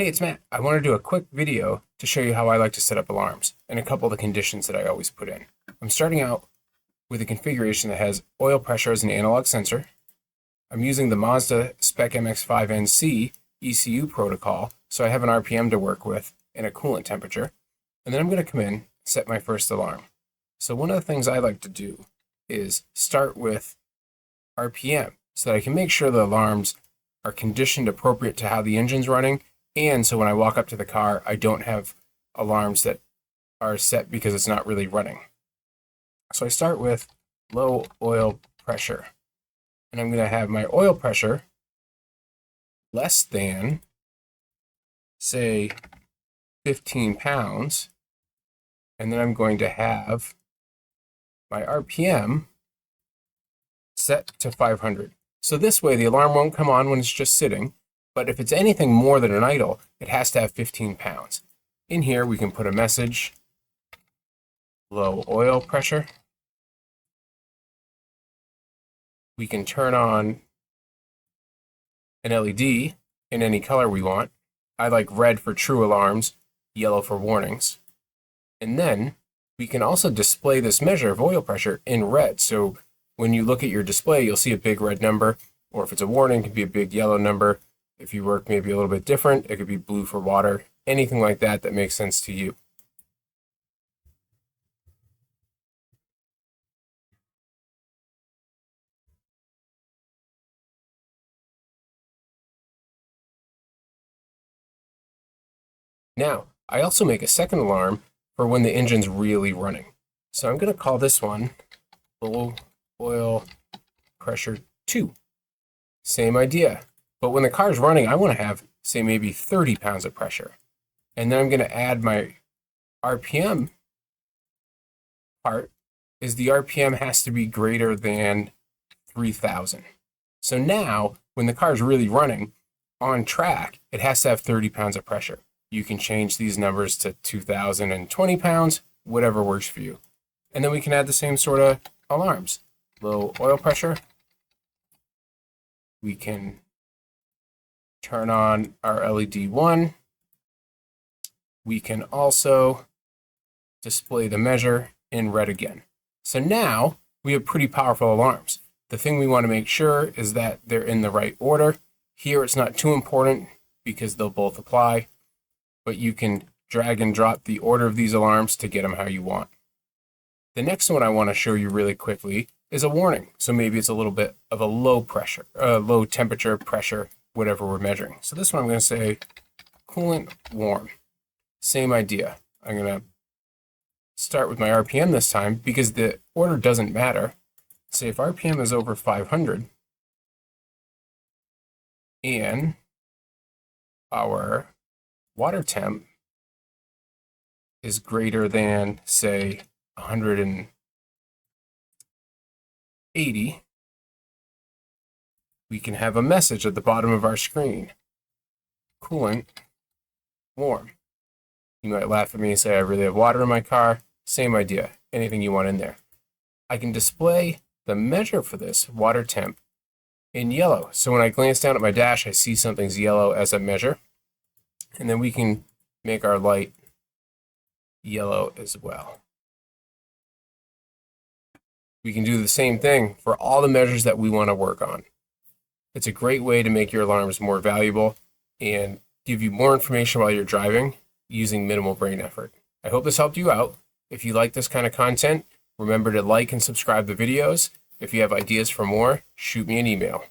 Hey, it's Matt. I want to do a quick video to show you how I like to set up alarms and a couple of the conditions that I always put in. I'm starting out with a configuration that has oil pressure as an analog sensor. I'm using the Mazda Spec MX-5NC ECU protocol, so I have an RPM to work with and a coolant temperature. And then I'm going to come in and set my first alarm. So one of the things I like to do is start with RPM so that I can make sure the alarms are conditioned appropriate to how the engine's running. And so when I walk up to the car, I don't have alarms that are set because it's not really running. So I start with low oil pressure. And I'm going to have my oil pressure less than, say, 15 pounds. And then I'm going to have my RPM set to 500. So this way the alarm won't come on when it's just sitting. But if it's anything more than an idle, it has to have 15 pounds. In here, we can put a message, low oil pressure. We can turn on an LED in any color we want. I like red for true alarms, yellow for warnings. And then we can also display this measure of oil pressure in red. So when you look at your display, you'll see a big red number, or if it's a warning, it could be a big yellow number. If you work maybe a little bit different, it could be blue for water, anything like that that makes sense to you. Now, I also make a second alarm for when the engine's really running. So I'm going to call this one low oil pressure 2. Same idea. But when the car's running, I want to have, say, maybe 30 pounds of pressure. And then I'm going to add my RPM part, is the RPM has to be greater than 3,000. So now, when the car's really running on track, it has to have 30 pounds of pressure. You can change these numbers to 2,020 pounds, whatever works for you. And then we can add the same sort of alarms. Low oil pressure. We can turn on our LED 1. We can also display the measure in red again. So now we have pretty powerful alarms. The thing we want to make sure is that they're in the right order. Here it's not too important because they'll both apply, but you can drag and drop the order of these alarms to get them how you want. The next one I want to show you really quickly is a warning. So maybe it's a little bit of a low pressure, low temperature, pressure, whatever we're measuring. So this one I'm going to say coolant warm. Same idea. I'm going to start with my RPM this time because the order doesn't matter. Say if RPM is over 500 and our water temp is greater than, say, 180, we can have a message at the bottom of our screen. Coolant warm. You might laugh at me and say, I really have water in my car. Same idea. Anything you want in there. I can display the measure for this, water temp, in yellow. So when I glance down at my dash, I see something's yellow as a measure. And then we can make our light yellow as well. We can do the same thing for all the measures that we want to work on. It's a great way to make your alarms more valuable and give you more information while you're driving using minimal brain effort. I hope this helped you out. If you like this kind of content, remember to like and subscribe the videos. If you have ideas for more, shoot me an email.